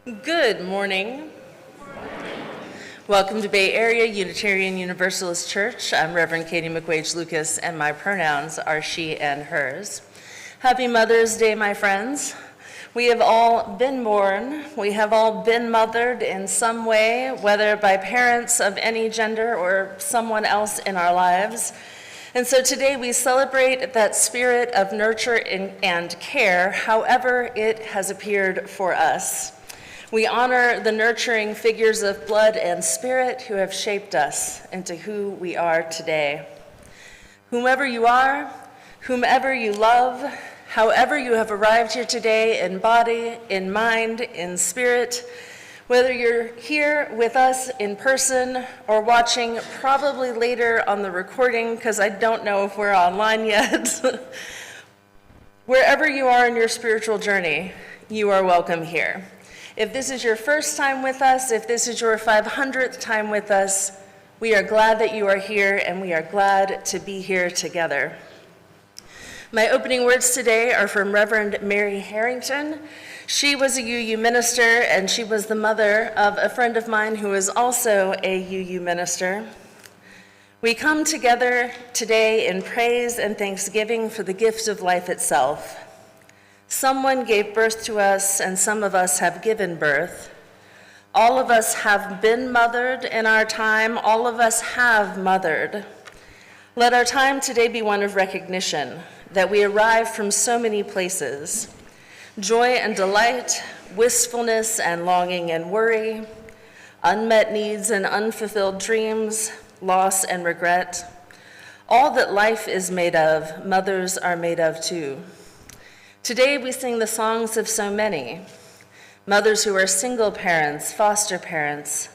Good morning. Welcome to Bay Area Unitarian Universalist Church. I'm Reverend Katie McQuage-Loukas, and my pronouns are she and hers. Happy Mother's Day, my friends. We have all been born. We have all been mothered in some way, whether by parents of any gender or someone else in our lives. And so today we celebrate that spirit of nurture and care, however it has appeared for us. We honor the nurturing figures of blood and spirit who have shaped us into who we are today. Whomever you are, whomever you love, however you have arrived here today in body, in mind, in spirit, whether you're here with us in person or watching probably later on the recording, because I don't know if we're online yet, wherever you are in your spiritual journey, you are welcome here. If this is your first time with us, if this is your 500th time with us, we are glad that you are here and we are glad to be here together. My opening words today are from Reverend Mary Harrington. She was a UU minister and she was the mother of a friend of mine who is also a UU minister. We come together today in praise and thanksgiving for the gift of life itself. Someone gave birth to us, and some of us have given birth. All of us have been mothered in our time. All of us have mothered. Let our time today be one of recognition, that we arrive from so many places. Joy and delight, wistfulness and longing and worry, unmet needs and unfulfilled dreams, loss and regret. All that life is made of, mothers are made of too. Today we sing the songs of so many, mothers who are single parents, foster parents,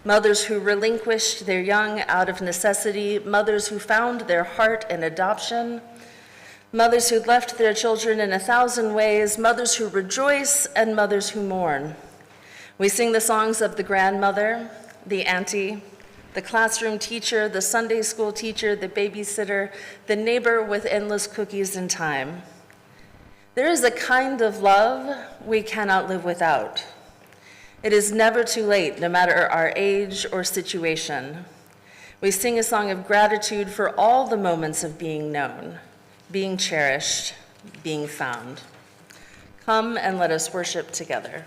mothers who relinquished their young out of necessity, mothers who found their heart in adoption, mothers who left their children in 1,000 ways, mothers who rejoice and mothers who mourn. We sing the songs of the grandmother, the auntie, the classroom teacher, the Sunday school teacher, the babysitter, the neighbor with endless cookies and time. There is a kind of love we cannot live without. It is never too late, no matter our age or situation. We sing a song of gratitude for all the moments of being known, being cherished, being found. Come and let us worship together.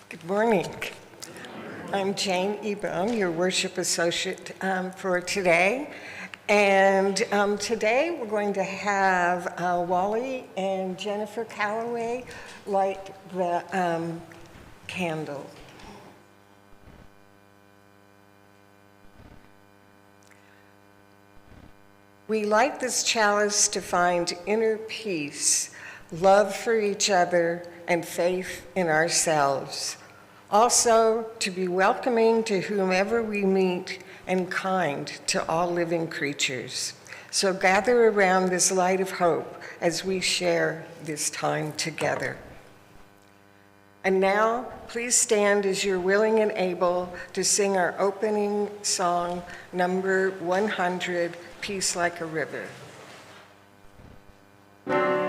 Good morning. I'm Jane Ebone, your worship associate for today. And today we're going to have Wally and Jennifer Calloway light the candle. We light this chalice to find inner peace, love for each other, and faith in ourselves. Also, to be welcoming to whomever we meet and kind to all living creatures. So gather around this light of hope as we share this time together. And now, please stand as you're willing and able to sing our opening song, number 100, Peace Like a River. River.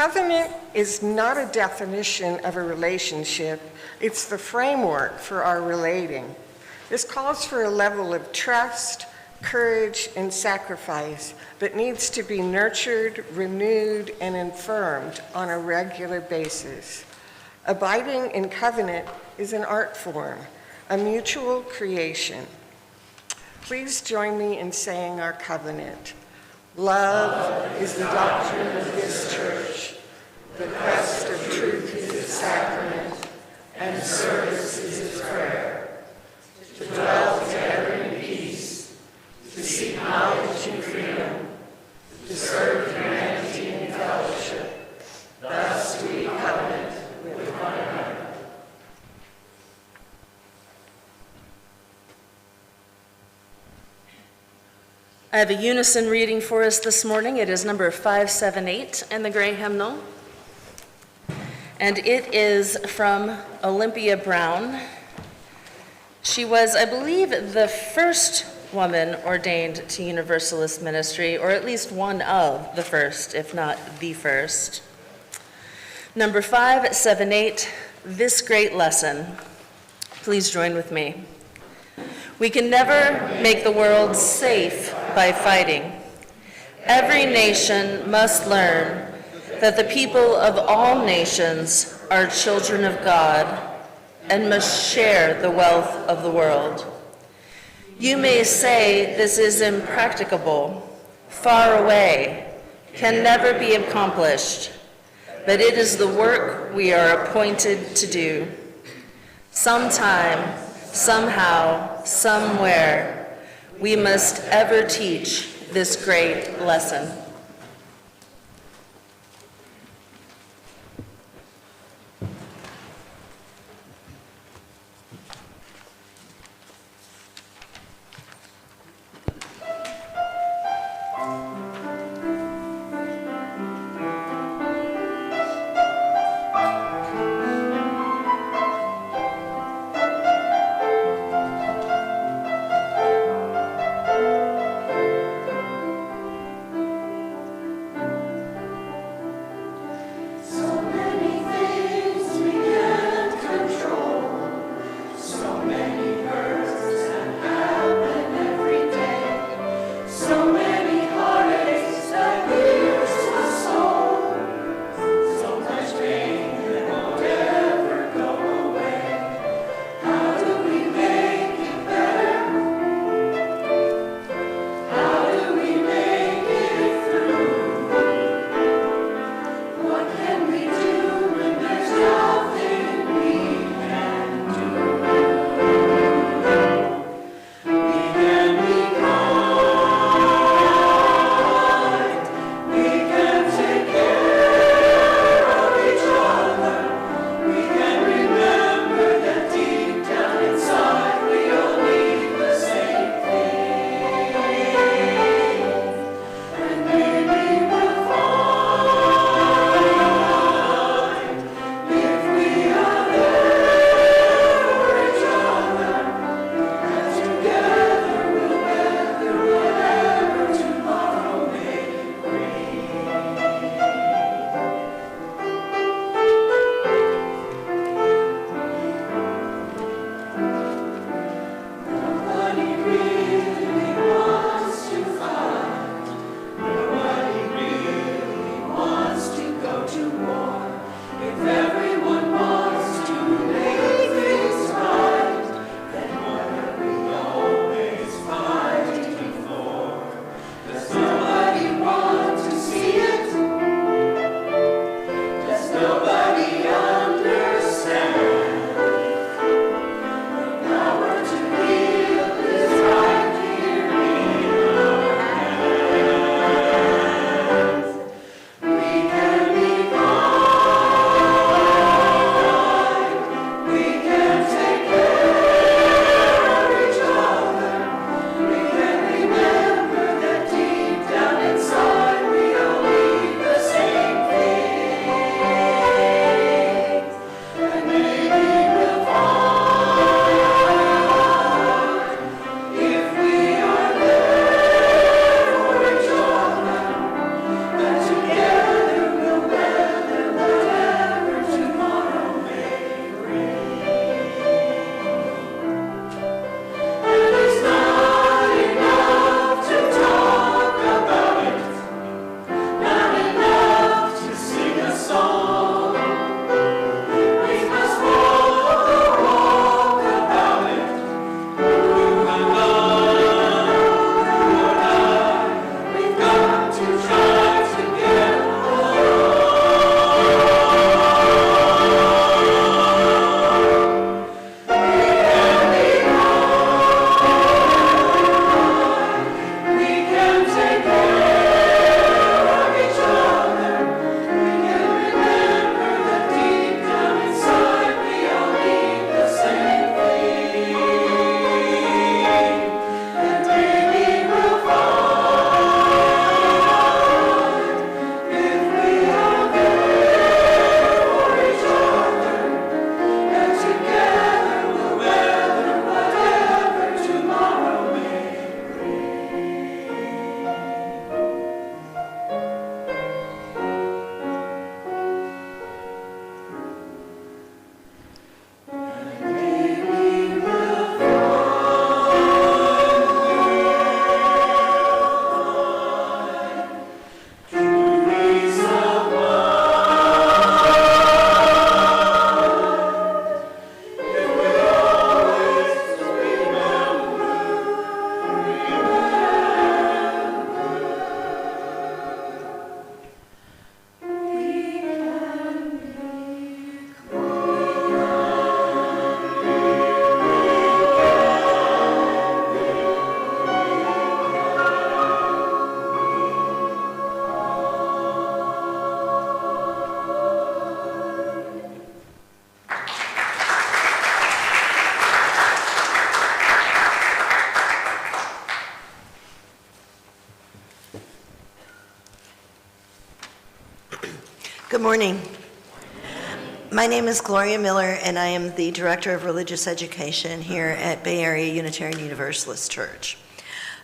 covenant is not a definition of a relationship, it's the framework for our relating. This calls for a level of trust, courage, and sacrifice that needs to be nurtured, renewed, and affirmed on a regular basis. Abiding in covenant is an art form, a mutual creation. Please join me in saying our covenant. Love is the doctrine of this church. The quest of truth is its sacrament, and service is its prayer. To dwell together in peace, to seek knowledge and freedom, to serve humanity in fellowship. Thus we covenant with one another. I have a unison reading for us this morning. It is number 578 in the Gray Hymnal. And it is from Olympia Brown. She was, I believe, the first woman ordained to Universalist ministry, or at least one of the first, if not the first. Number 578, This Great Lesson. Please join with me. We can never make the world safe by fighting. Every nation must learn that the people of all nations are children of God and must share the wealth of the world. You may say this is impracticable, far away, can never be accomplished, but it is the work we are appointed to do. Sometime, somehow, somewhere, we must ever teach this great lesson. Good morning. My name is Gloria Miller, and I am the Director of Religious Education here at Bay Area Unitarian Universalist Church.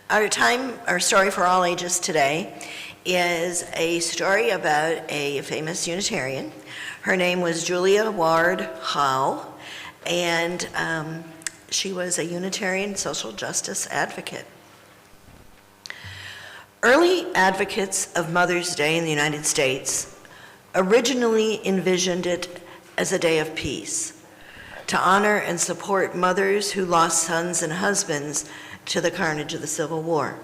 Our story for all ages today is a story about a famous Unitarian. Her name was Julia Ward Howe, and she was a Unitarian social justice advocate. Early advocates of Mother's Day in the United States originally envisioned it as a day of peace, to honor and support mothers who lost sons and husbands to the carnage of the Civil War.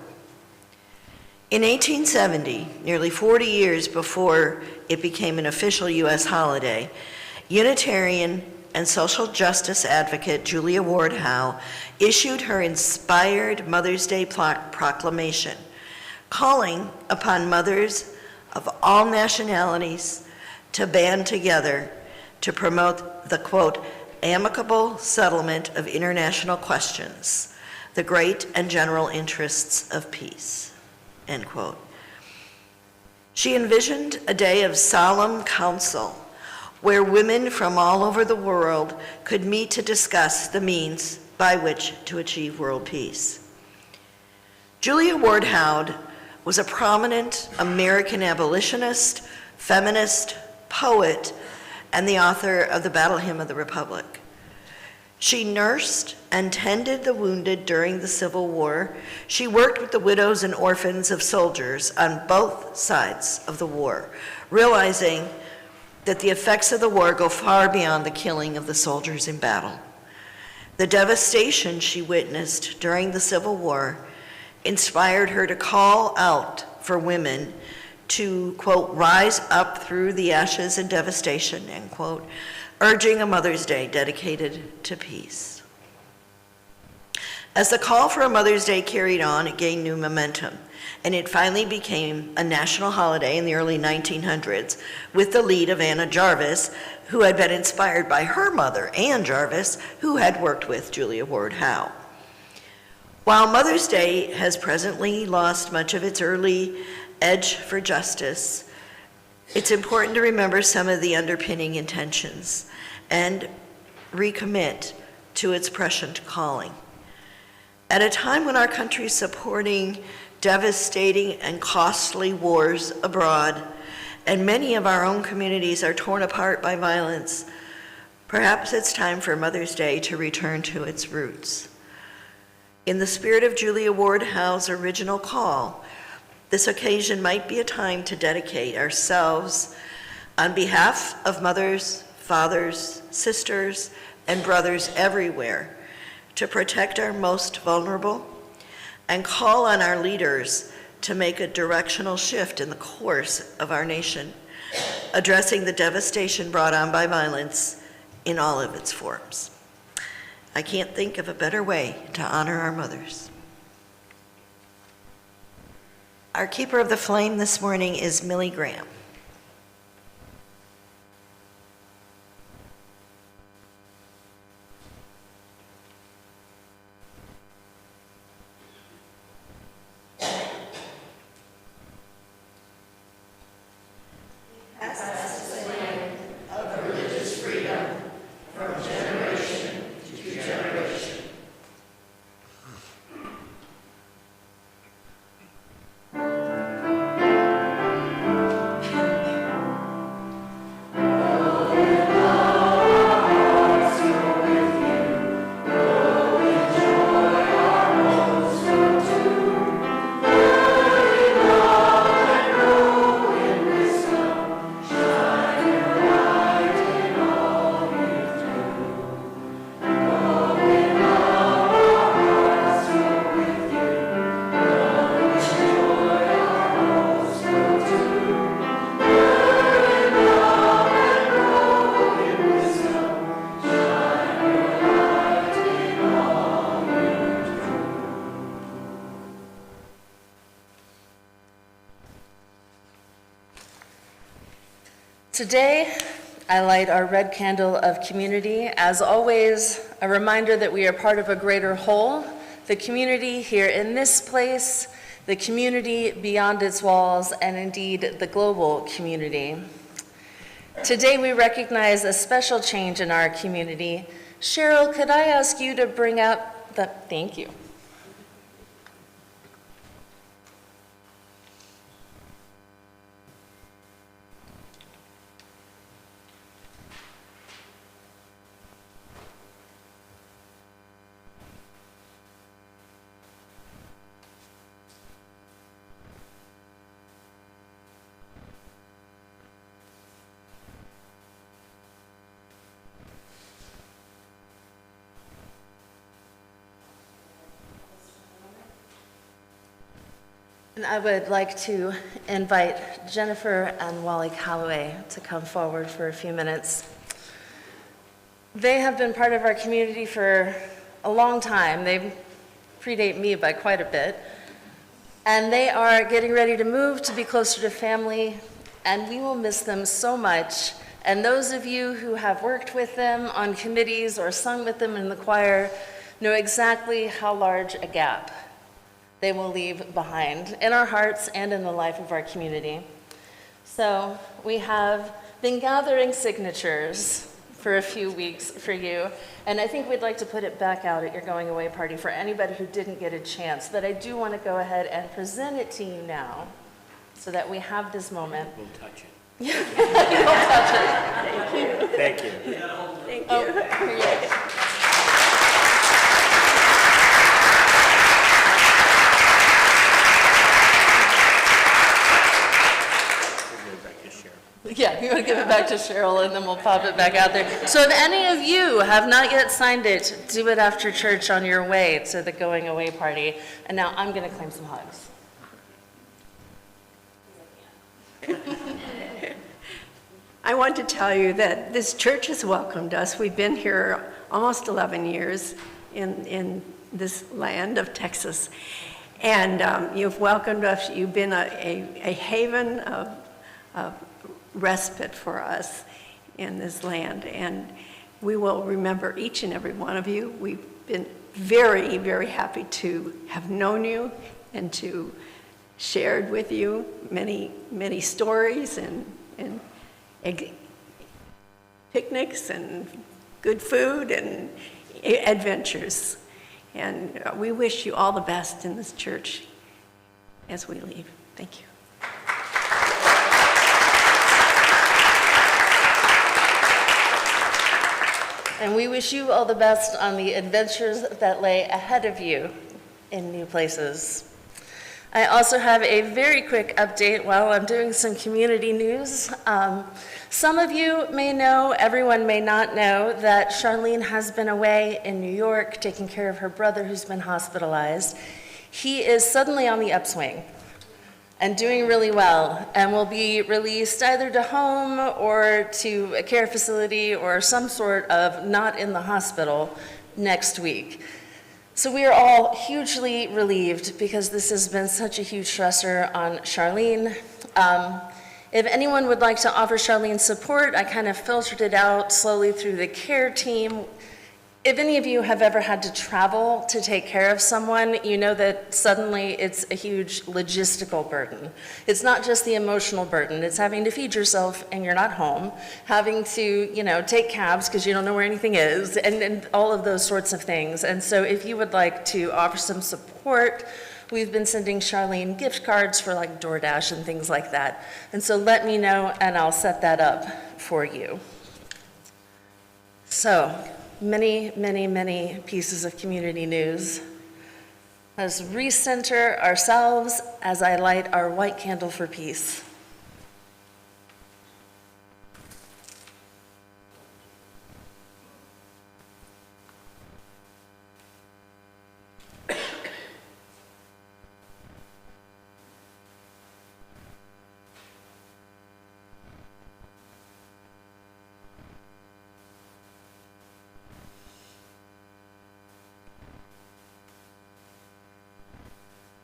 In 1870, nearly 40 years before it became an official U.S. holiday, Unitarian and social justice advocate Julia Ward Howe issued her inspired Mother's Day proclamation, calling upon mothers of all nationalities to band together to promote the, quote, amicable settlement of international questions, the great and general interests of peace, end quote. She envisioned a day of solemn council where women from all over the world could meet to discuss the means by which to achieve world peace. Julia Ward Howe was a prominent American abolitionist, feminist, poet, and the author of the Battle Hymn of the Republic. She nursed and tended the wounded during the Civil War. She worked with the widows and orphans of soldiers on both sides of the war, realizing that the effects of the war go far beyond the killing of the soldiers in battle. The devastation she witnessed during the Civil War inspired her to call out for women to, quote, rise up through the ashes and devastation, end quote, urging a Mother's Day dedicated to peace. As the call for a Mother's Day carried on, it gained new momentum, and it finally became a national holiday in the early 1900s with the lead of Anna Jarvis, who had been inspired by her mother, Ann Jarvis, who had worked with Julia Ward Howe. While Mother's Day has presently lost much of its early edge for justice, it's important to remember some of the underpinning intentions and recommit to its prescient calling. At a time when our country is supporting devastating and costly wars abroad, and many of our own communities are torn apart by violence, perhaps it's time for Mother's Day to return to its roots. In the spirit of Julia Ward Howe's original call, this occasion might be a time to dedicate ourselves on behalf of mothers, fathers, sisters, and brothers everywhere to protect our most vulnerable and call on our leaders to make a directional shift in the course of our nation, addressing the devastation brought on by violence in all of its forms. I can't think of a better way to honor our mothers. Our keeper of the flame this morning is Millie Graham. Today, I light our red candle of community. As always, a reminder that we are part of a greater whole, the community here in this place, the community beyond its walls, and indeed the global community. Today we recognize a special change in our community. Cheryl, could I ask you to bring up the, thank you. And I would like to invite Jennifer and Wally Calloway to come forward for a few minutes. They have been part of our community for a long time. They predate me by quite a bit. And they are getting ready to move to be closer to family, and we will miss them so much. And those of you who have worked with them on committees or sung with them in the choir know exactly how large a gap they will leave behind in our hearts and in the life of our community. So we have been gathering signatures for a few weeks for you, and I think we'd like to put it back out at your going away party for anybody who didn't get a chance, but I do want to go ahead and present it to you now so that we have this moment. We'll touch it. You won't touch it. Thank you. Thank you. Oh, here you go. Yeah, you want to give it back to Cheryl, and then we'll pop it back out there. So if any of you have not yet signed it, do it after church on your way to the going away party. And now I'm going to claim some hugs. I want to tell you that this church has welcomed us. We've been here almost 11 years in this land of Texas. And you've welcomed us. You've been a haven of respite for us in this land, and we will remember each and every one of you. We've been very, very happy to have known you and to shared with you many, many stories and picnics and good food and adventures. And we wish you all the best in this church as we leave. Thank you. And we wish you all the best on the adventures that lay ahead of you in new places. I also have a very quick update while I'm doing some community news. Some of you may know, everyone may not know, that Charlene has been away in New York taking care of her brother who's been hospitalized. He is suddenly on the upswing and doing really well, and will be released either to home or to a care facility or some sort of not in the hospital next week. So we are all hugely relieved because this has been such a huge stressor on Charlene. If anyone would like to offer Charlene support, I kind of filtered it out slowly through the care team. If any of you have ever had to travel to take care of someone, you know that suddenly it's a huge logistical burden. It's not just the emotional burden, it's having to feed yourself and you're not home, having to, take cabs because you don't know where anything is, and all of those sorts of things. And so if you would like to offer some support, we've been sending Charlene gift cards for like DoorDash and things like that. And so let me know and I'll set that up for you. So, many, many, many pieces of community news. Let's recenter ourselves as I light our white candle for peace.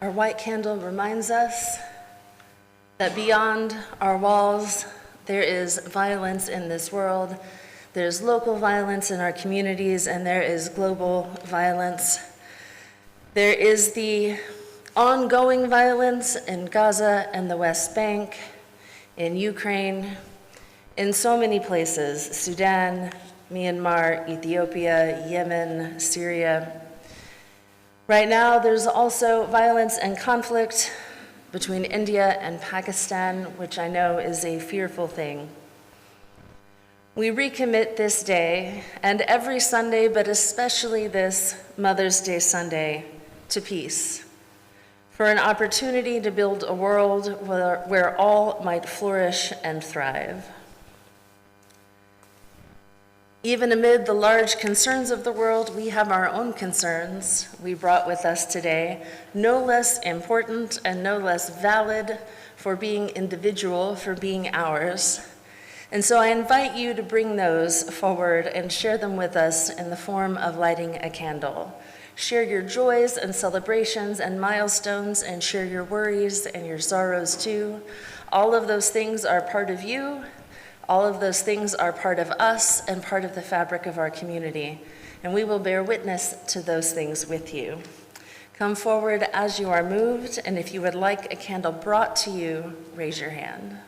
Our white candle reminds us that beyond our walls, there is violence in this world. There's local violence in our communities, and there is global violence. There is the ongoing violence in Gaza and the West Bank, in Ukraine, in so many places: Sudan, Myanmar, Ethiopia, Yemen, Syria. Right now, there's also violence and conflict between India and Pakistan, which I know is a fearful thing. We recommit this day and every Sunday, but especially this Mother's Day Sunday, to peace, for an opportunity to build a world where all might flourish and thrive. Even amid the large concerns of the world, we have our own concerns we brought with us today, no less important and no less valid for being individual, for being ours. And so I invite you to bring those forward and share them with us in the form of lighting a candle. Share your joys and celebrations and milestones, and share your worries and your sorrows too. All of those things are part of you. All of those things are part of us and part of the fabric of our community, and we will bear witness to those things with you. Come forward as you are moved, and if you would like a candle brought to you, raise your hand.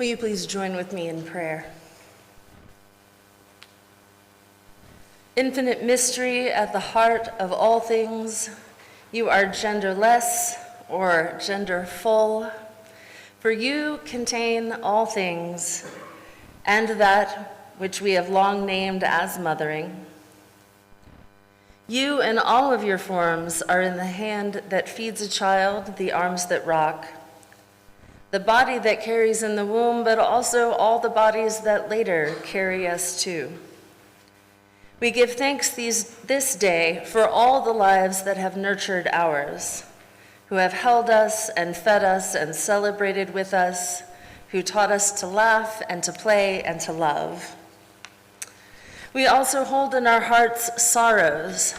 Will you please join with me in prayer? Infinite mystery at the heart of all things, you are genderless or genderful, for you contain all things, and that which we have long named as mothering. You in all of your forms are in the hand that feeds a child, the arms that rock, the body that carries in the womb, but also all the bodies that later carry us too. We give thanks this day for all the lives that have nurtured ours, who have held us and fed us and celebrated with us, who taught us to laugh and to play and to love. We also hold in our hearts sorrows,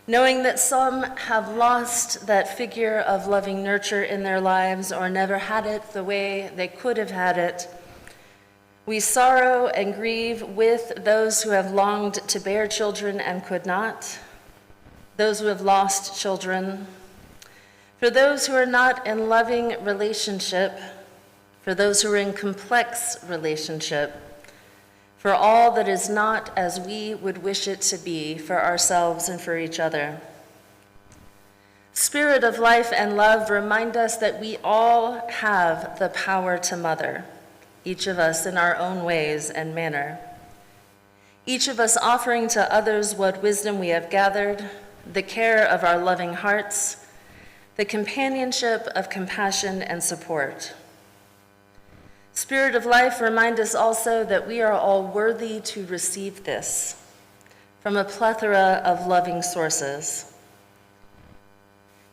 knowing that some have lost that figure of loving nurture in their lives or never had it the way they could have had it. We sorrow and grieve with those who have longed to bear children and could not, those who have lost children, for those who are not in loving relationship, for those who are in complex relationship, for all that is not as we would wish it to be for ourselves and for each other. Spirit of life and love, remind us that we all have the power to mother, each of us in our own ways and manner. Each of us offering to others what wisdom we have gathered, the care of our loving hearts, the companionship of compassion and support. Spirit of life, remind us also that we are all worthy to receive this from a plethora of loving sources.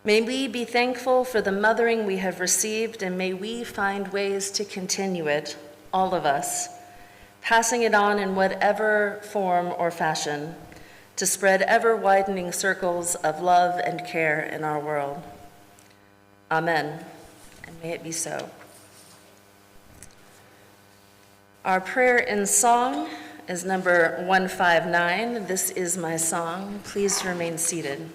May we be thankful for the mothering we have received, and may we find ways to continue it, all of us, passing it on in whatever form or fashion, to spread ever-widening circles of love and care in our world. Amen, and may it be so. Our prayer in song is number 159, This Is My Song. Please remain seated.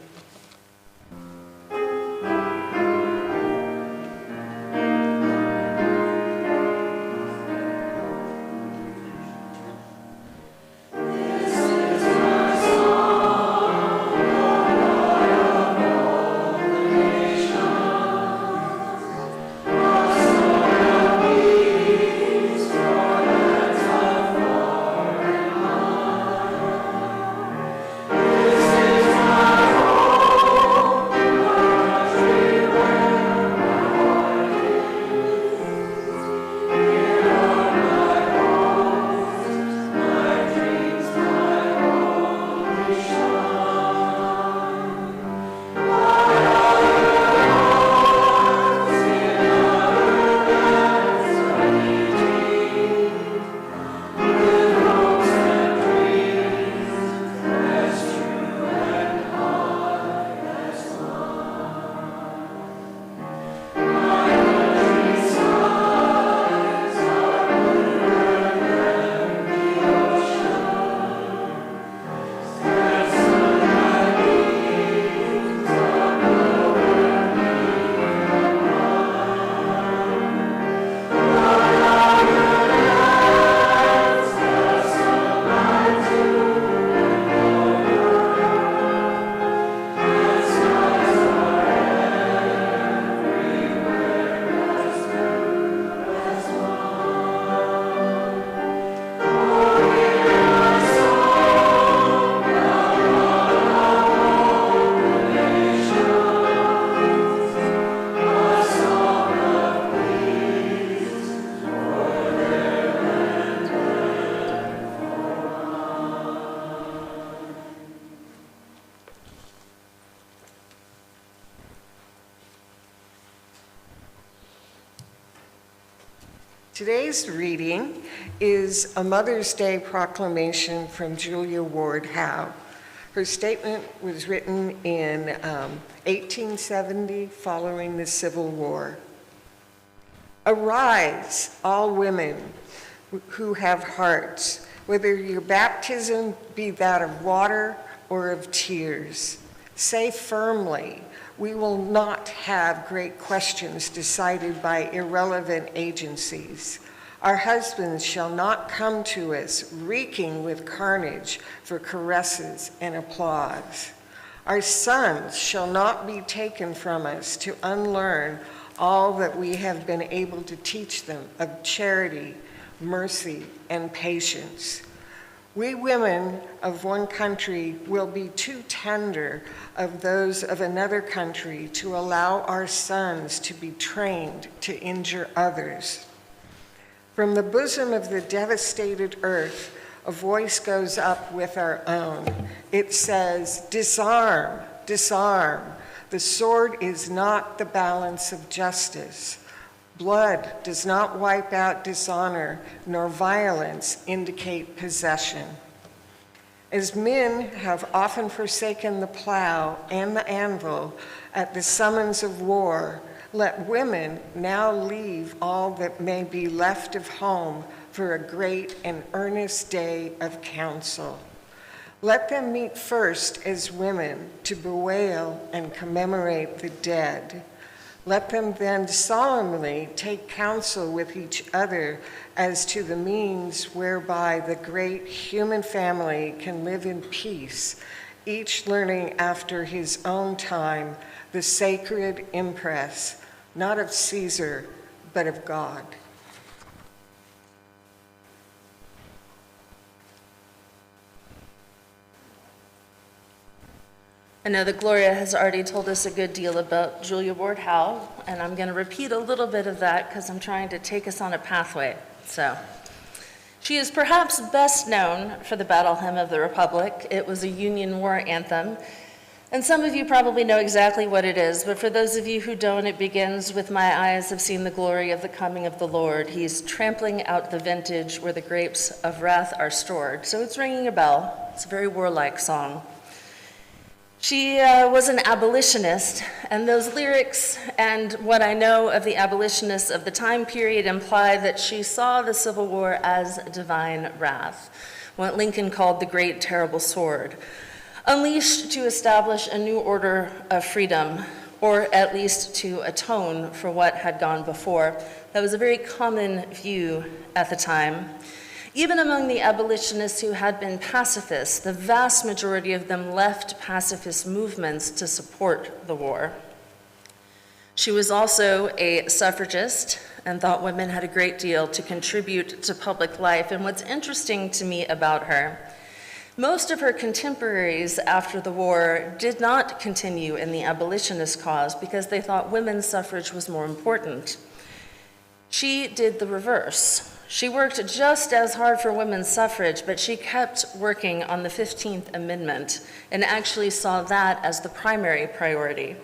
Today's reading is a Mother's Day proclamation from Julia Ward Howe. Her statement was written in 1870 following the Civil War. Arise, all women who have hearts, whether your baptism be that of water or of tears. Say firmly, we will not have great questions decided by irrelevant agencies. Our husbands shall not come to us reeking with carnage for caresses and applause. Our sons shall not be taken from us to unlearn all that we have been able to teach them of charity, mercy, and patience. We women of one country will be too tender of those of another country to allow our sons to be trained to injure others. From the bosom of the devastated earth, a voice goes up with our own. It says, "Disarm, disarm. The sword is not the balance of justice. Blood does not wipe out dishonor, nor violence indicate possession." As men have often forsaken the plow and the anvil at the summons of war, let women now leave all that may be left of home for a great and earnest day of council. Let them meet first as women to bewail and commemorate the dead. Let them then solemnly take counsel with each other as to the means whereby the great human family can live in peace, each learning after his own time the sacred impress, not of Caesar, but of God. I know that Gloria has already told us a good deal about Julia Ward Howe, and I'm going to repeat a little bit of that because I'm trying to take us on a pathway. So, she is perhaps best known for the Battle Hymn of the Republic. It was a Union war anthem, and some of you probably know exactly what it is, but for those of you who don't, it begins with "My eyes have seen the glory of the coming of the Lord. He's trampling out the vintage where the grapes of wrath are stored." So it's ringing a bell. It's a very warlike song. She was an abolitionist, and those lyrics and what I know of the abolitionists of the time period imply that she saw the Civil War as divine wrath, what Lincoln called the great terrible sword, unleashed to establish a new order of freedom, or at least to atone for what had gone before. That was a very common view at the time. Even among the abolitionists who had been pacifists, the vast majority of them left pacifist movements to support the war. She was also a suffragist and thought women had a great deal to contribute to public life. And what's interesting to me about her, most of her contemporaries after the war did not continue in the abolitionist cause because they thought women's suffrage was more important. She did the reverse. She worked just as hard for women's suffrage, but she kept working on the 15th Amendment and actually saw that as the primary priority.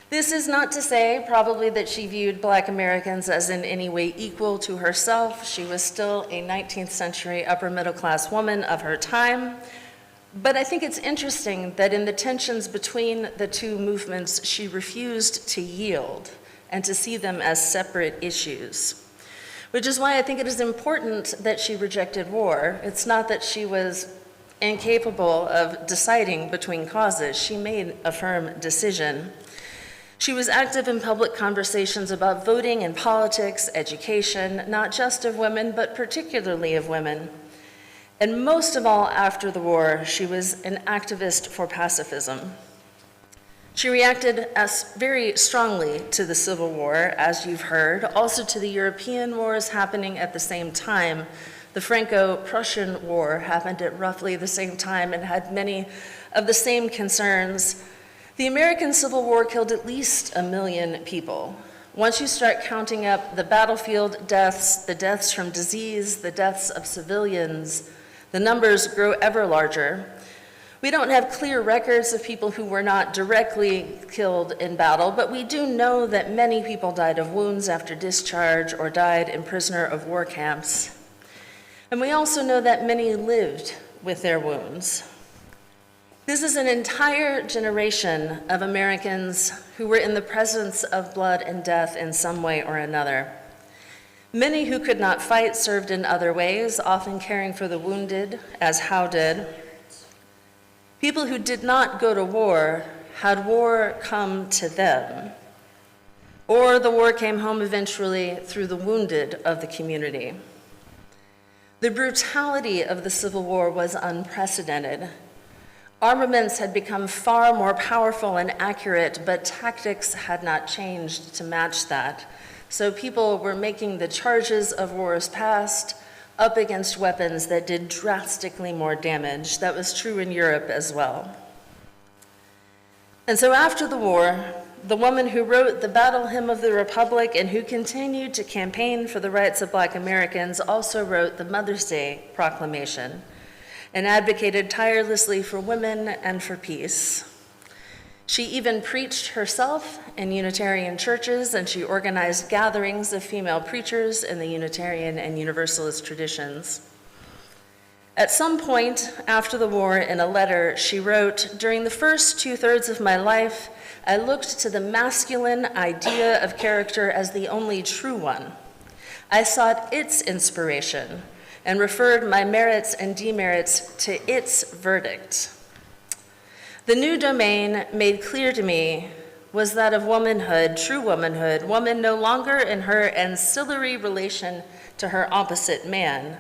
This is not to say probably that she viewed Black Americans as in any way equal to herself. She was still a 19th century upper middle class woman of her time. But I think it's interesting that in the tensions between the two movements, she refused to yield and to see them as separate issues. Which is why I think it is important that she rejected war. It's not that she was incapable of deciding between causes. She made a firm decision. She was active in public conversations about voting and politics, education, not just of women, but particularly of women. And most of all, after the war, she was an activist for pacifism. She reacted very strongly to the Civil War, as you've heard, also to the European wars happening at the same time. The Franco-Prussian War happened at roughly the same time and had many of the same concerns. The American Civil War killed at least 1 million people. Once you start counting up the battlefield deaths, the deaths from disease, the deaths of civilians, the numbers grow ever larger. We don't have clear records of people who were not directly killed in battle, but we do know that many people died of wounds after discharge or died in prisoner of war camps. And we also know that many lived with their wounds. This is an entire generation of Americans who were in the presence of blood and death in some way or another. Many who could not fight served in other ways, often caring for the wounded, as Howe did. People who did not go to war had war come to them. or the war came home eventually through the wounded of the community. The brutality of the Civil War was unprecedented. Armaments had become far more powerful and accurate, but tactics had not changed to match that. So people were making the charges of wars past up against weapons that did drastically more damage. That was true in Europe as well. And so after the war, the woman who wrote the Battle Hymn of the Republic and who continued to campaign for the rights of Black Americans also wrote the Mother's Day Proclamation and advocated tirelessly for women and for peace. She even preached herself in Unitarian churches, and she organized gatherings of female preachers in the Unitarian and Universalist traditions. At some point after the war, in a letter, she wrote, "During the first 2/3 of my life, I looked to the masculine idea of character as the only true one. I sought its inspiration and referred my merits and demerits to its verdict. The new domain made clear to me was that of womanhood, true womanhood, woman no longer in her ancillary relation to her opposite man,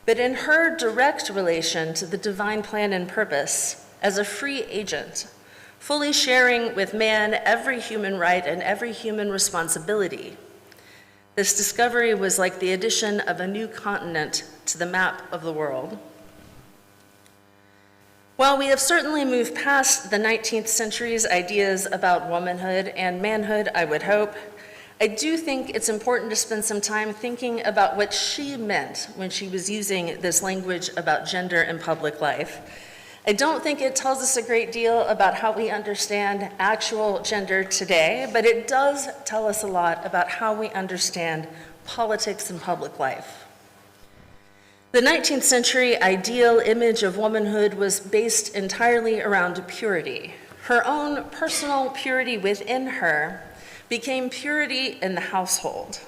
but in her direct relation to the divine plan and purpose as a free agent, fully sharing with man every human right and every human responsibility. This discovery was like the addition of a new continent to the map of the world." While we have certainly moved past the 19th century's ideas about womanhood and manhood, I would hope, I do think it's important to spend some time thinking about what she meant when she was using this language about gender in public life. I don't think it tells us a great deal about how we understand actual gender today, but it does tell us a lot about how we understand politics and public life. The 19th century ideal image of womanhood was based entirely around purity. Her own personal purity within her became purity in the household.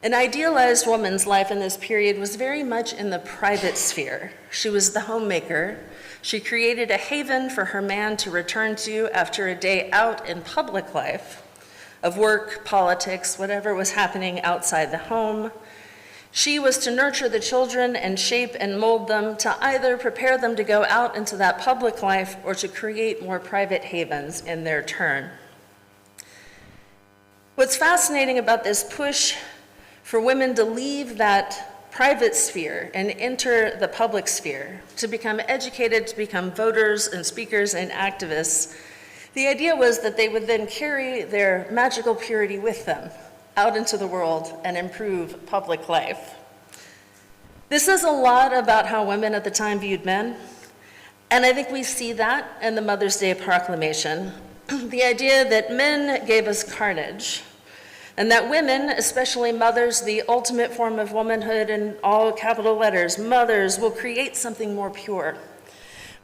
An idealized woman's life in this period was very much in the private sphere. She was the homemaker. She created a haven for her man to return to after a day out in public life of work, politics, whatever was happening outside the home. She was to nurture the children and shape and mold them to either prepare them to go out into that public life or to create more private havens in their turn. What's fascinating about this push for women to leave that private sphere and enter the public sphere, to become educated, to become voters and speakers and activists, the idea was that they would then carry their magical purity with them out into the world and improve public life. This says a lot about how women at the time viewed men, and I think we see that in the Mother's Day Proclamation. The idea that men gave us carnage, and that women, especially mothers, the ultimate form of womanhood in all capital letters, mothers will create something more pure,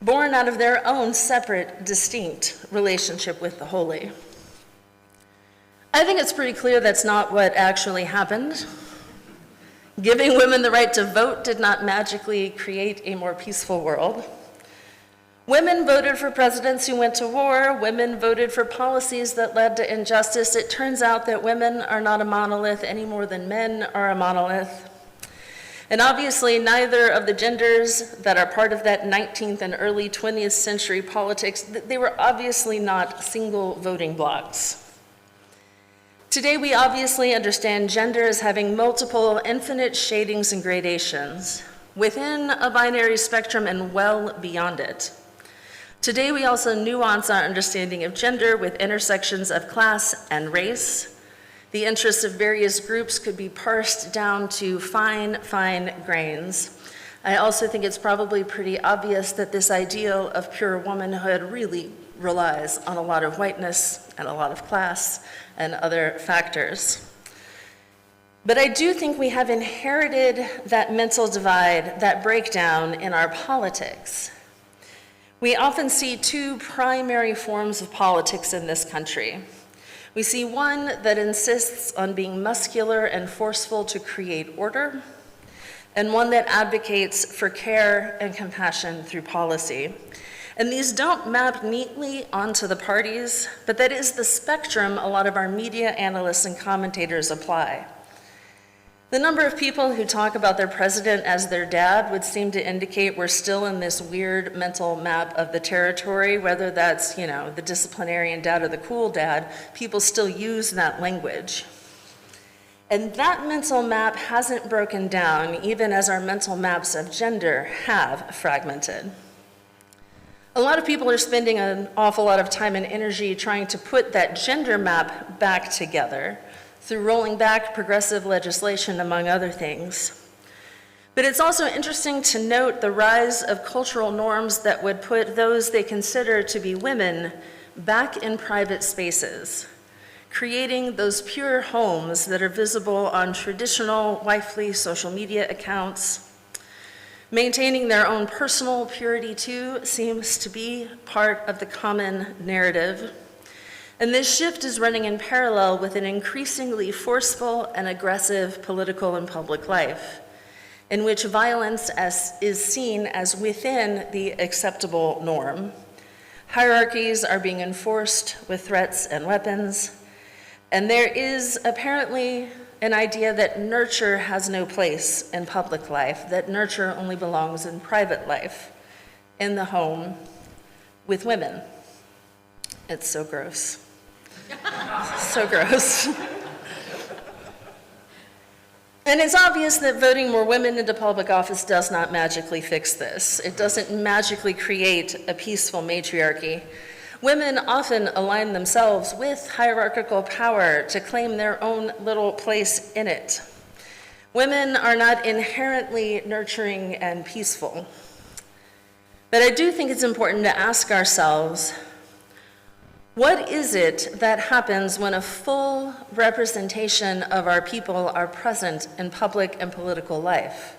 born out of their own separate, distinct relationship with the holy. I think it's pretty clear that's not what actually happened. Giving women the right to vote did not magically create a more peaceful world. Women voted for presidents who went to war. Women voted for policies that led to injustice. It turns out that women are not a monolith any more than men are a monolith. And obviously, neither of the genders that are part of that 19th and early 20th century politics, they were obviously not single voting blocks. Today, we obviously understand gender as having multiple infinite shadings and gradations within a binary spectrum and well beyond it. Today, we also nuance our understanding of gender with intersections of class and race. The interests of various groups could be parsed down to fine, fine grains. I also think it's probably pretty obvious that this ideal of pure womanhood really relies on a lot of whiteness and a lot of class and other factors. But I do think we have inherited that mental divide, that breakdown in our politics. We often see two primary forms of politics in this country. We see one that insists on being muscular and forceful to create order, and one that advocates for care and compassion through policy. And these don't map neatly onto the parties, but that is the spectrum a lot of our media analysts and commentators apply. The number of people who talk about their president as their dad would seem to indicate we're still in this weird mental map of the territory, whether that's, the disciplinarian dad or the cool dad, people still use that language. And that mental map hasn't broken down, even as our mental maps of gender have fragmented. A lot of people are spending an awful lot of time and energy trying to put that gender map back together through rolling back progressive legislation, among other things. But it's also interesting to note the rise of cultural norms that would put those they consider to be women back in private spaces, creating those pure homes that are visible on traditional wifely social media accounts. Maintaining their own personal purity, too, seems to be part of the common narrative. And this shift is running in parallel with an increasingly forceful and aggressive political and public life, in which violence is seen as within the acceptable norm. Hierarchies are being enforced with threats and weapons, and there is apparently an idea that nurture has no place in public life, that nurture only belongs in private life, in the home, with women. It's so gross. So gross. And it's obvious that voting more women into public office does not magically fix this. It doesn't magically create a peaceful matriarchy. Women often align themselves with hierarchical power to claim their own little place in it. Women are not inherently nurturing and peaceful. But I do think it's important to ask ourselves, what is it that happens when a full representation of our people are present in public and political life?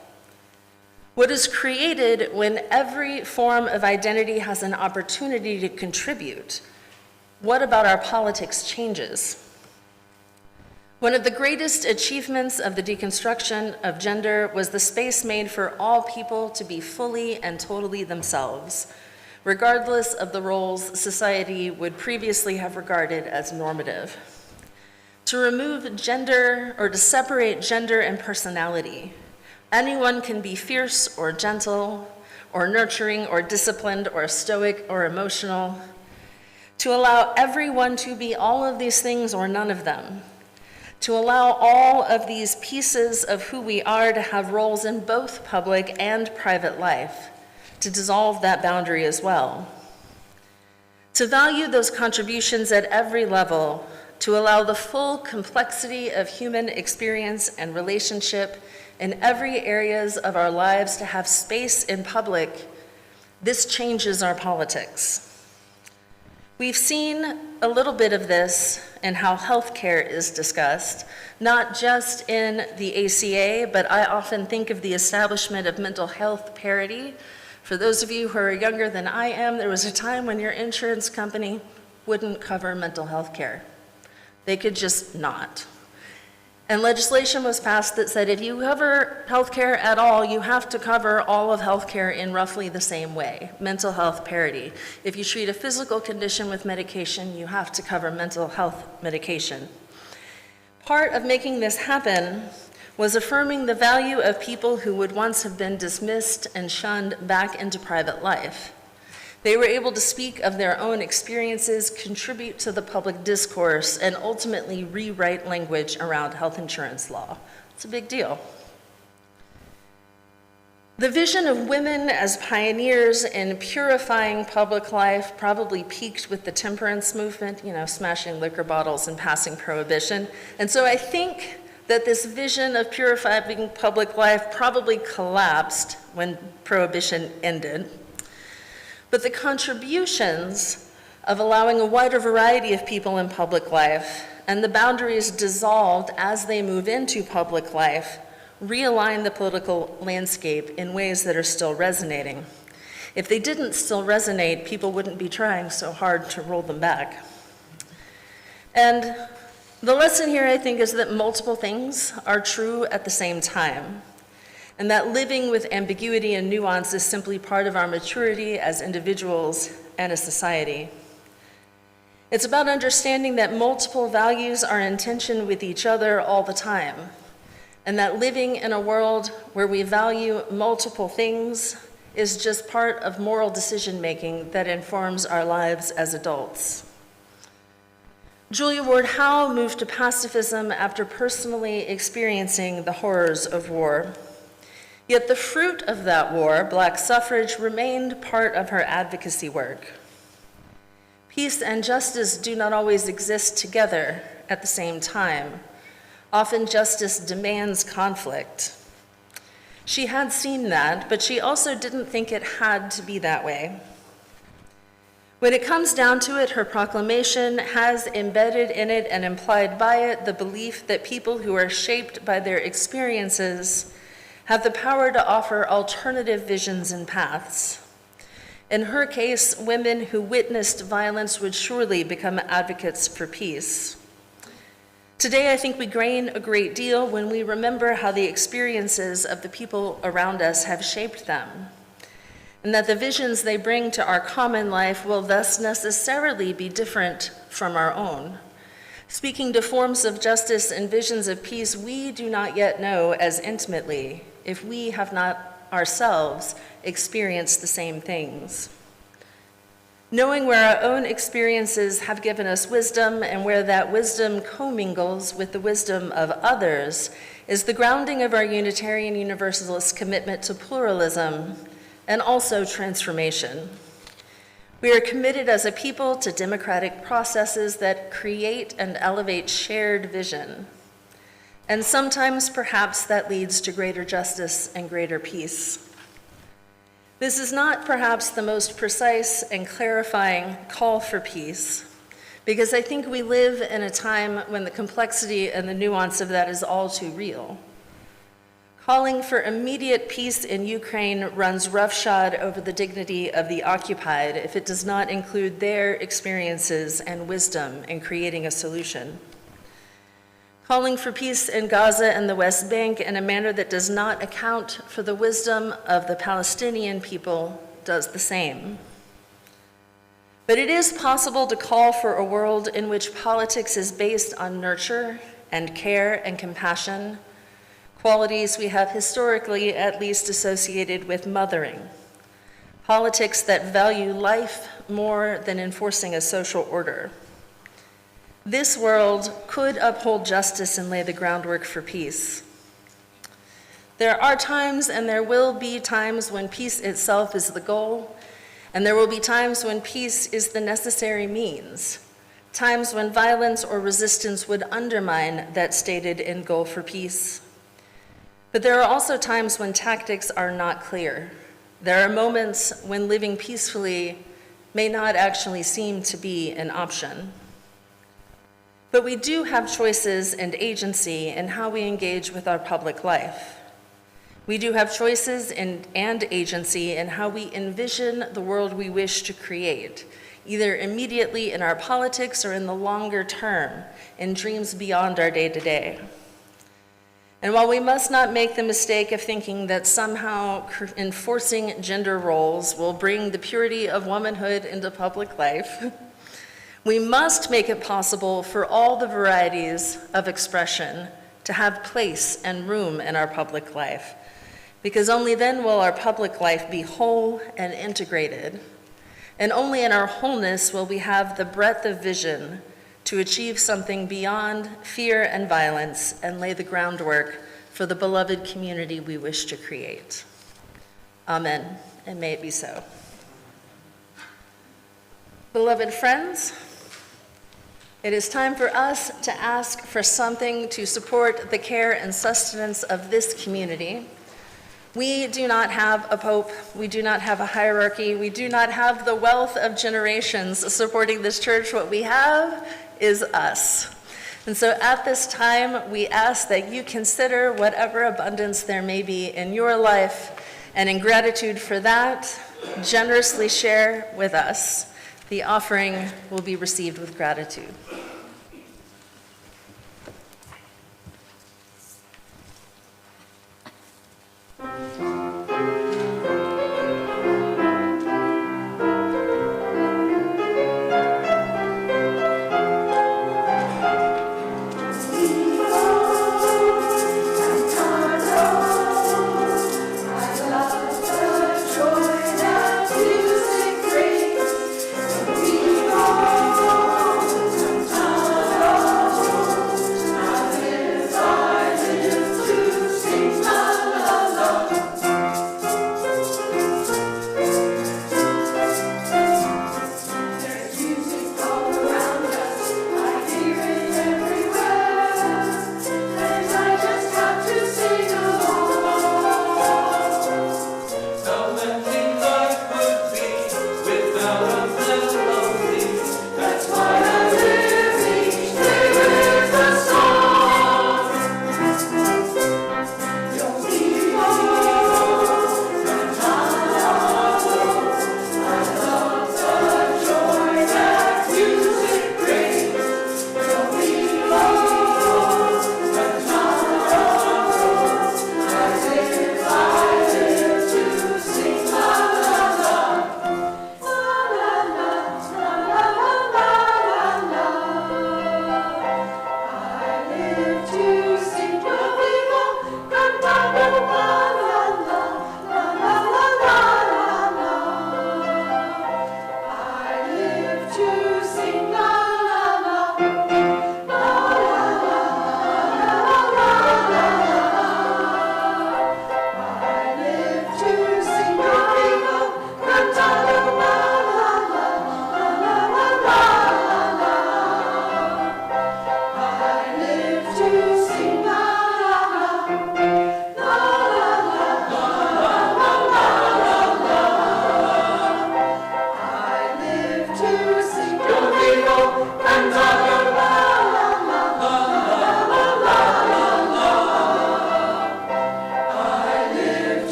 What is created when every form of identity has an opportunity to contribute? What about our politics changes? One of the greatest achievements of the deconstruction of gender was the space made for all people to be fully and totally themselves, regardless of the roles society would previously have regarded as normative. To remove gender, or to separate gender and personality, anyone can be fierce or gentle, or nurturing or disciplined or stoic or emotional. To allow everyone to be all of these things or none of them. To allow all of these pieces of who we are to have roles in both public and private life. To dissolve that boundary as well. To value those contributions at every level, to allow the full complexity of human experience and relationship in every areas of our lives to have space in public, this changes our politics. We've seen a little bit of this in how healthcare is discussed, not just in the ACA, but I often think of the establishment of mental health parity. For those of you who are younger than I am, there was a time when your insurance company wouldn't cover mental health care. They could just not. And legislation was passed that said if you cover health care at all, you have to cover all of health care in roughly the same way, mental health parity. If you treat a physical condition with medication, you have to cover mental health medication. Part of making this happen was affirming the value of people who would once have been dismissed and shunned back into private life. They were able to speak of their own experiences, contribute to the public discourse, and ultimately rewrite language around health insurance law. It's a big deal. The vision of women as pioneers in purifying public life probably peaked with the temperance movement, smashing liquor bottles and passing prohibition. And so I think that this vision of purifying public life probably collapsed when prohibition ended. But the contributions of allowing a wider variety of people in public life and the boundaries dissolved as they move into public life realign the political landscape in ways that are still resonating. If they didn't still resonate, people wouldn't be trying so hard to roll them back. And the lesson here, I think, is that multiple things are true at the same time. and that living with ambiguity and nuance is simply part of our maturity as individuals and a society. It's about understanding that multiple values are in tension with each other all the time, and that living in a world where we value multiple things is just part of moral decision-making that informs our lives as adults. Julia Ward Howe moved to pacifism after personally experiencing the horrors of war. Yet the fruit of that war, Black suffrage, remained part of her advocacy work. Peace and justice do not always exist together at the same time. Often justice demands conflict. She had seen that, but she also didn't think it had to be that way. When it comes down to it, her proclamation has embedded in it and implied by it the belief that people who are shaped by their experiences have the power to offer alternative visions and paths. In her case, women who witnessed violence would surely become advocates for peace. Today, I think we gain a great deal when we remember how the experiences of the people around us have shaped them, and that the visions they bring to our common life will thus necessarily be different from our own, speaking to forms of justice and visions of peace we do not yet know as intimately if we have not ourselves experienced the same things. Knowing where our own experiences have given us wisdom and where that wisdom commingles with the wisdom of others is the grounding of our Unitarian Universalist commitment to pluralism and also transformation. We are committed as a people to democratic processes that create and elevate shared vision. And sometimes, perhaps, that leads to greater justice and greater peace. This is not perhaps the most precise and clarifying call for peace, because I think we live in a time when the complexity and the nuance of that is all too real. Calling for immediate peace in Ukraine runs roughshod over the dignity of the occupied if it does not include their experiences and wisdom in creating a solution. Calling for peace in Gaza and the West Bank in a manner that does not account for the wisdom of the Palestinian people does the same. But it is possible to call for a world in which politics is based on nurture and care and compassion, qualities we have historically at least associated with mothering, politics that value life more than enforcing a social order. This world could uphold justice and lay the groundwork for peace. There are times, and there will be times, when peace itself is the goal, and there will be times when peace is the necessary means, times when violence or resistance would undermine that stated end goal for peace. But there are also times when tactics are not clear. There are moments when living peacefully may not actually seem to be an option. But we do have choices and agency in how we engage with our public life. We do have choices and agency in how we envision the world we wish to create, either immediately in our politics or in the longer term, in dreams beyond our day-to-day. And while we must not make the mistake of thinking that somehow enforcing gender roles will bring the purity of womanhood into public life, we must make it possible for all the varieties of expression to have place and room in our public life, because only then will our public life be whole and integrated, and only in our wholeness will we have the breadth of vision to achieve something beyond fear and violence and lay the groundwork for the beloved community we wish to create. Amen, and may it be so. Beloved friends, it is time for us to ask for something to support the care and sustenance of this community. We do not have a pope, we do not have a hierarchy, we do not have the wealth of generations supporting this church. What we have is us. And so at this time, we ask that you consider whatever abundance there may be in your life, and in gratitude for that, generously share with us. The offering will be received with gratitude.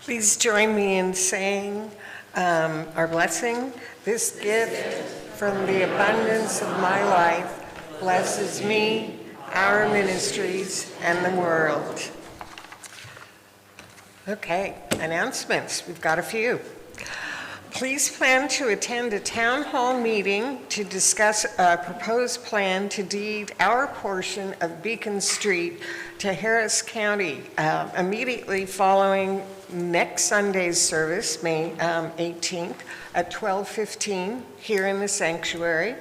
Please join me in saying our blessing. This gift from the abundance of my life blesses me, our ministries, and the world. Okay, announcements. We've got a few. Please plan to attend a town hall meeting to discuss a proposed plan to deed our portion of Beacon Street to Harris County immediately following next Sunday's service, May 18th at 12:15 here in the sanctuary.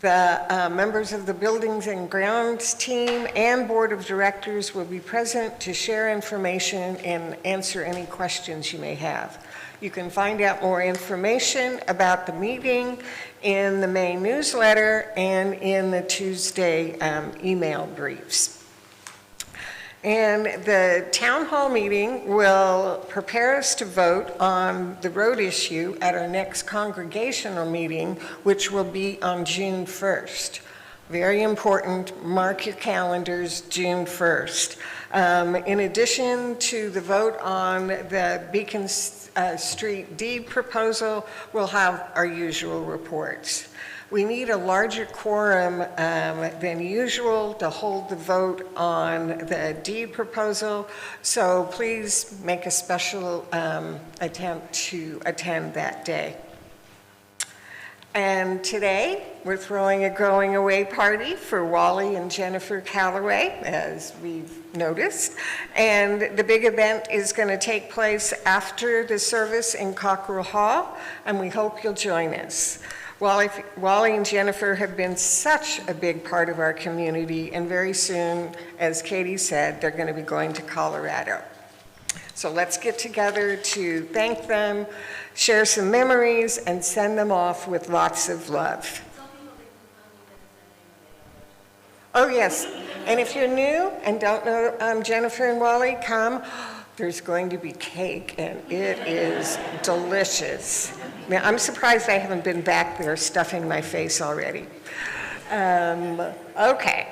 The members of the Buildings and Grounds team and Board of Directors will be present to share information and answer any questions you may have. You can find out more information about the meeting in the May newsletter and in the Tuesday email briefs. And the town hall meeting will prepare us to vote on the road issue at our next congregational meeting, which will be on June 1st. Very important, mark your calendars, June 1st. In addition to the vote on the Beacon Street deed proposal, we'll have our usual reports. We need a larger quorum than usual to hold the vote on the deed proposal, so please make a special attempt to attend that day. And today, we're throwing a going away party for Wally and Jennifer Calloway, as we've noticed. And the big event is going to take place after the service in Cockrell Hall, and we hope you'll join us. Wally and Jennifer have been such a big part of our community, and very soon, as Katie said, they're going to be going to Colorado. So let's get together to thank them, share some memories, and send them off with lots of love. Oh, yes. And if you're new and don't know Jennifer and Wally, come. There's going to be cake, and it is delicious. Now, I'm surprised I haven't been back there stuffing my face already. Okay.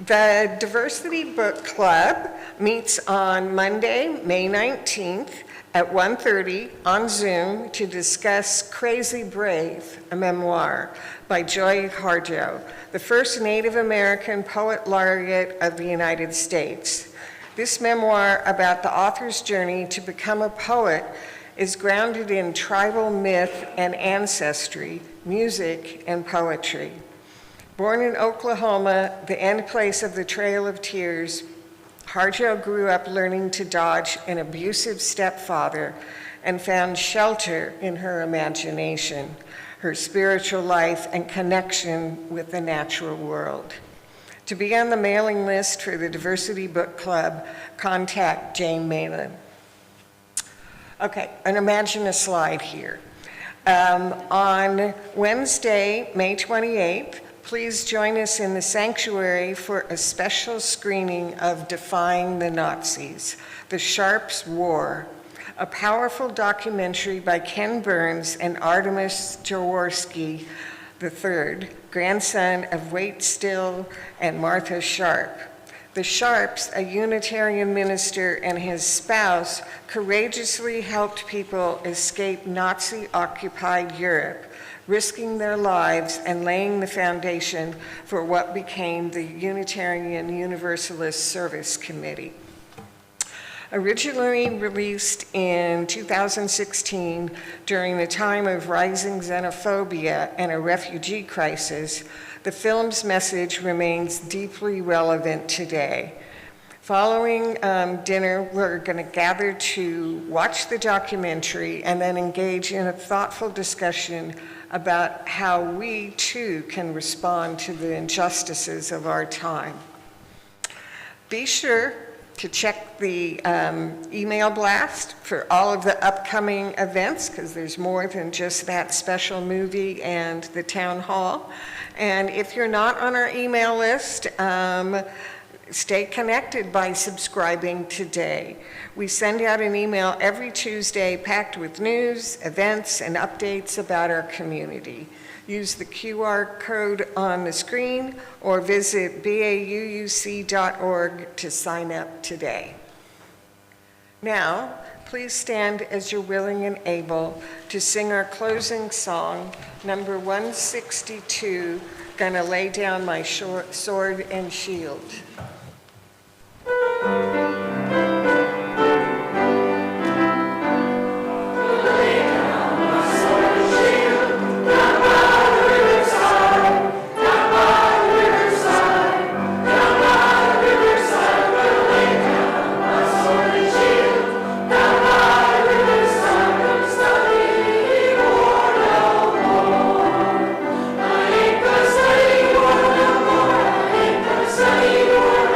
The Diversity Book Club meets on Monday, May 19th at 1:30 on Zoom to discuss Crazy Brave, a memoir by Joy Harjo, the first Native American poet laureate of the United States. This memoir about the author's journey to become a poet is grounded in tribal myth and ancestry, music, and poetry. Born in Oklahoma, the end place of the Trail of Tears, Harjo grew up learning to dodge an abusive stepfather and found shelter in her imagination, her spiritual life, and connection with the natural world. To be on the mailing list for the Diversity Book Club, contact Jane Malin. Okay, and imagine a slide here. On Wednesday, May 28th, please join us in the sanctuary for a special screening of Defying the Nazis, The Sharps' War, a powerful documentary by Ken Burns and Artemis Jaworski III, grandson of Waite Still and Martha Sharp. The Sharps, a Unitarian minister, and his spouse courageously helped people escape Nazi-occupied Europe, risking their lives and laying the foundation for what became the Unitarian Universalist Service Committee. Originally released in 2016 during the time of rising xenophobia and a refugee crisis, the film's message remains deeply relevant today. Following dinner, we're going to gather to watch the documentary and then engage in a thoughtful discussion about how we too can respond to the injustices of our time. Be sure to check the email blast for all of the upcoming events, because there's more than just that special movie and the town hall. And if you're not on our email list, stay connected by subscribing today. We send out an email every Tuesday packed with news, events, and updates about our community. Use the QR code on the screen or visit bauuc.org to sign up today. Now, please stand as you're willing and able to sing our closing song, number 162, Gonna Lay Down My Sword and Shield. Study war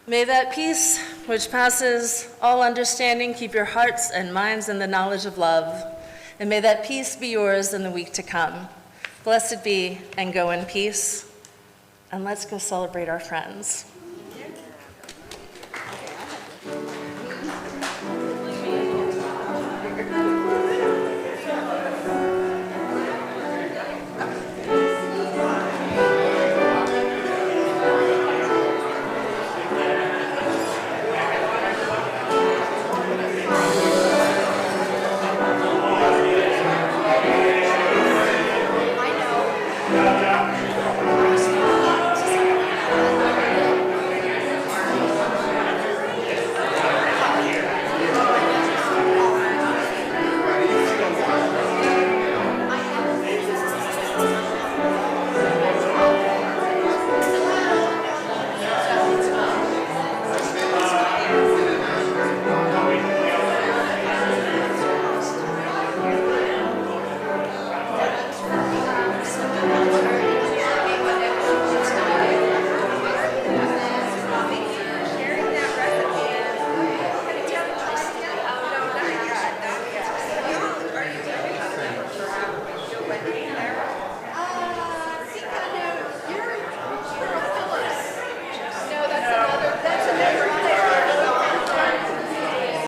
May that peace, which passes all understanding, keep your hearts and minds in the knowledge of love. And may that peace be yours in the week to come. Blessed be, and go in peace. And let's go celebrate our friends.